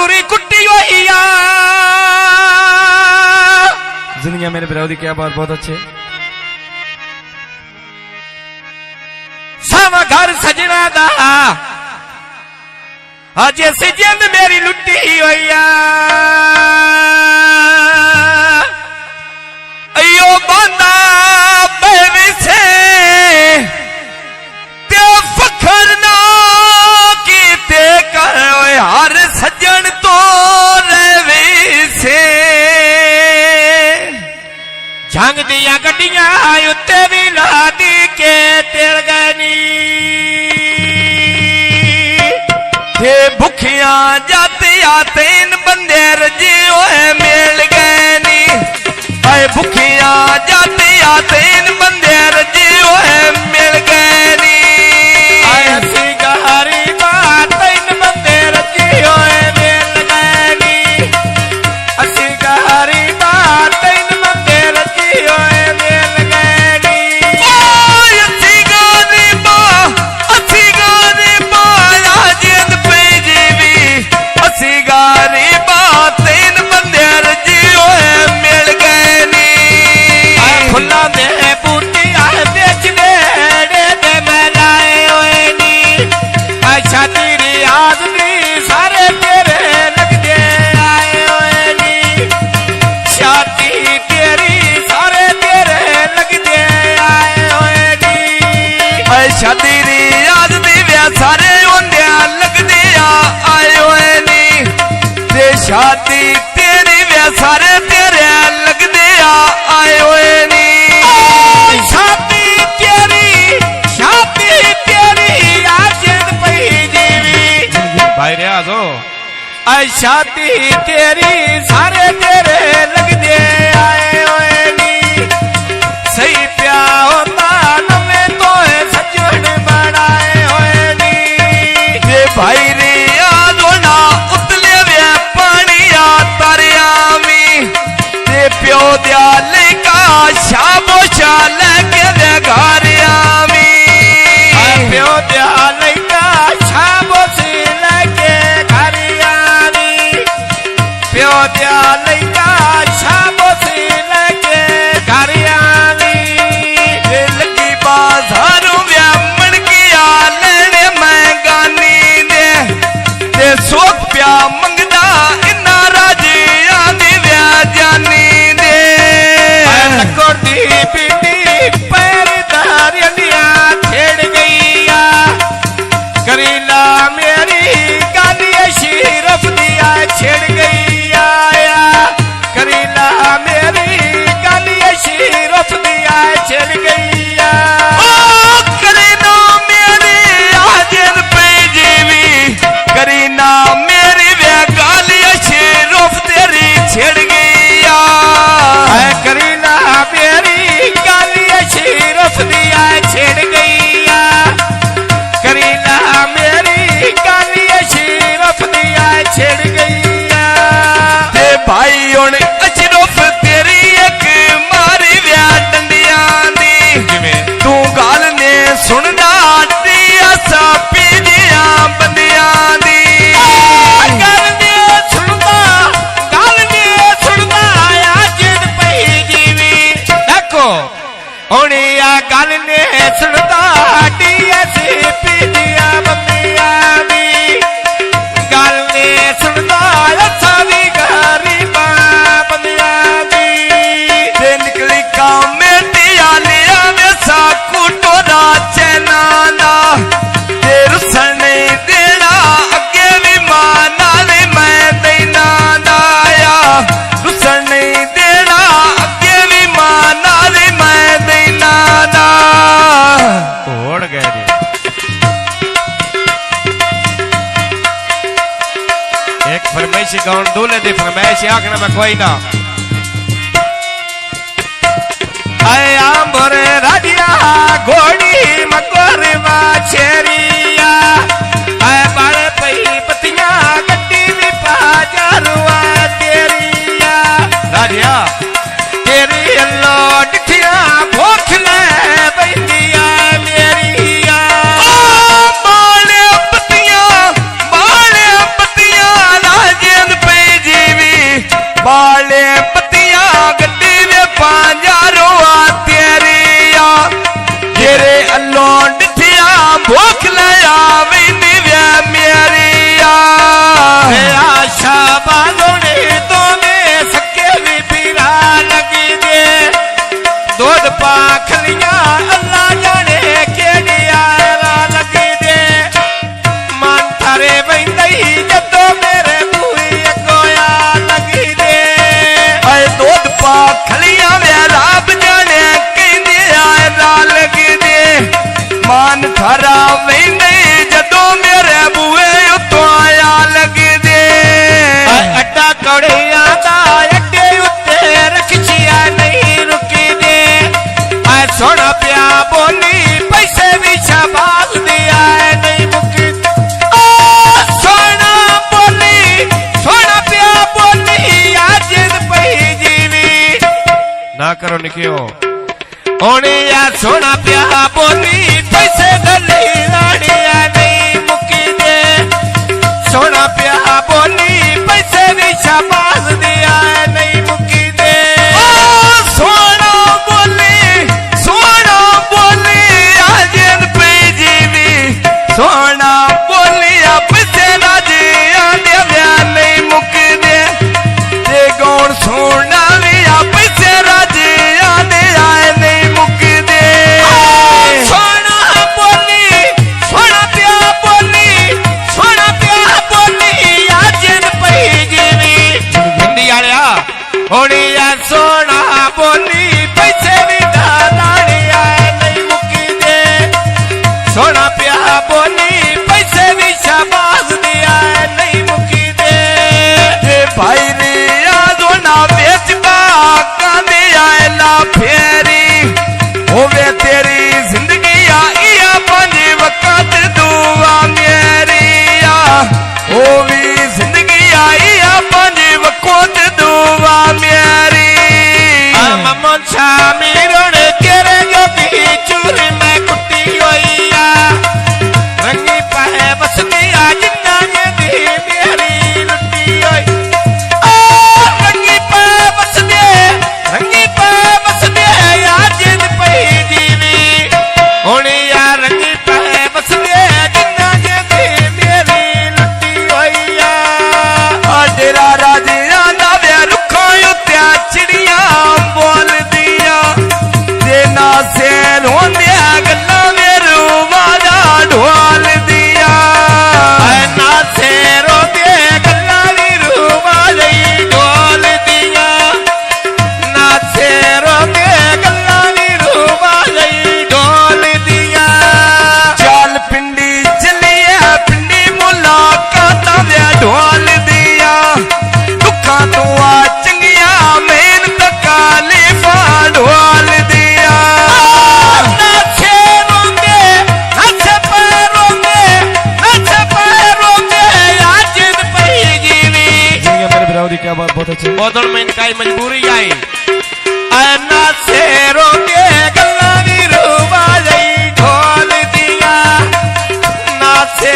मजदूरी कुट्टी हुई जिंदगी मेरे विरोधी क्या बात बहुत अच्छे सावा घर सजना दा अज ऐसी जिंद मेरी लुटी हुई अयो बांदा बेबी से ते फखर ना कीते कर हर सज्जन तो रवी से जंग दिया गड्डियां उत्ते भी लादी के तेल गनी थे भुखियां जाते आते इन बंदे रजे मिल गए नी आए भुखियां जाते आते इन बंदे रजे मिल गए नी आए हसी गहरी बात इन बंदे रजे मिल गए नी हसी गहरी बात इन बंदे रजे मिल गए नी हसी गहरी बात जिंद पे जीवी हसी गहरी बात इन बंदे रजे मिल गए नी फुल्ला दे बूटी आए बेच दे मैं लाए हुए नी अच्छा तेरी आदमी सारे तेरे लगदे आए हुए नी शादी तेरी सारे तेरे लगदे आए हुए नी अच्छा तेरी आदमी व्याह सारे होंदे लगदे आए हुए नी ते शादी तेरी व्याह सारे तेरे लगदे आए हुए नी शादी तेरी आजिद पई जीवी भाई रे आजो आई शादी तेरी सारे तेरे लगदे आए हुए नी सही प्या होता नवे तो सज्जन बनाए हुए नी ये भाई रे आजो ना उतले वे पानी आ तारिया मी ते प्यो दिया लेका शाबोशा लेके दे घरिया मी प्यो दिया लेका शाबोशी लेके घरिया मी प्यो दिया लेका शाबोशी लेके घरिया मी लगी बाजारों व्या मन गया लेने मैं गानी दे ते सोख प्या मंगदा इना राजिया दी व्या जानी दे लकोर दी पीटी पैर दारिया छेड़ गईया करीला मेरी गालिया शीरफ दिया छेड़ गईया करीला मेरी गालिया शीरफ दिया छेड़ गईया करीना मेरी आजिर पे जीवी करीना मेरी व्या गालिया शीरफ तेरी छेड़ गईया करीना मेरी गालिया शीरफ दिया छेड़ गईया करीना मेरी गालिया शीरफ दिया छेड़ गईया ते भाई हुण अशरफ तेरी एक मारी व्या डंडिया दी तू गल ने सुनदा सा पीजिया बंदिया दी गल ने सुनदा आजिद पई जीवी देखो हुण आ गल ने सुनदा पीजिया बंदिया दी गल ने सुनदा असा भी गरीबा बंदिया दी ते निकली कामेटी आलिया वे सा कुटोरा चैना दा ते रुसन नहीं देना अगे भी माना नहीं मैं देना दाया रुसन नहीं देना अगे भी माना नहीं मैं देना दा ओढ़ गए जी एक फरमाइश गाउन दूल्हे दी फरमाइश आखना मैं कोई ना आए आंबरे राडिया घोड़ी मकोरवा छेरिया आए बाड़े पई पतिया गड्डी भी पाजरुआ तेरिया राडिया तेरी अल्लो डिठिया भूख ले बैठिया मेरिया बाड़े पतिया राजे करो निकियो होने या सोना प्या बोली पैसे गली रानिया नहीं मुकी दे सोना प्या बोली पैसे भी शाबाश दिया नहीं मुकी दे सोना बोली आज पे जीवी सोना बोली अब से राजिया दिया नहीं मुकी दे ते गौर सोना भी अब से राजिया दिया नहीं मुकी दे सोना प्या बोली आज पे जीवी हिंदी आया होनी या सोना बोली पैसे भी दानिया नहीं मुकी दे सोना प्या बोली पैसे भी शाबाश दिया नहीं मुकी दे भाई रिया दोना बेच कांदे आयला फेरी होवे तेरी जिंदगी आइया पंज वक्त दुआ मेरिया होवी जिंदगी आइया पंज वक्त दुआ मेरी ममोछा मीरण केरे जोगी चूरी मैं कुटी होइया रंगी पाए बस दिया जिन्ना ये दी मेरी लुटी होई रंगी पाए बस दे आज पे जीवी होनी या रंगी पाए बस दे जिन्ना ये दी मेरी लुटी होइया डेरा राजिया दा वे रुखों उत्या चिड़िया बोल दिया देना से रोंदिया गल्ला मेरू माजा ढोल दिया ना से रोंदे गल्ला मेरू माजा ढोल दिया ना से रोंदे गल्ला मेरू माजा ढोल दिया चल पिंडी चलिए पिंडी मुलाकात वे ढोल दिया दुखा तो चंगिया मेन तकालीफा ढोल दिया क्या बात बहुत अच्छी बहुत में इनका मजबूरी आई ना से रोके गल्ला नी रूबा ढोल दिया ना से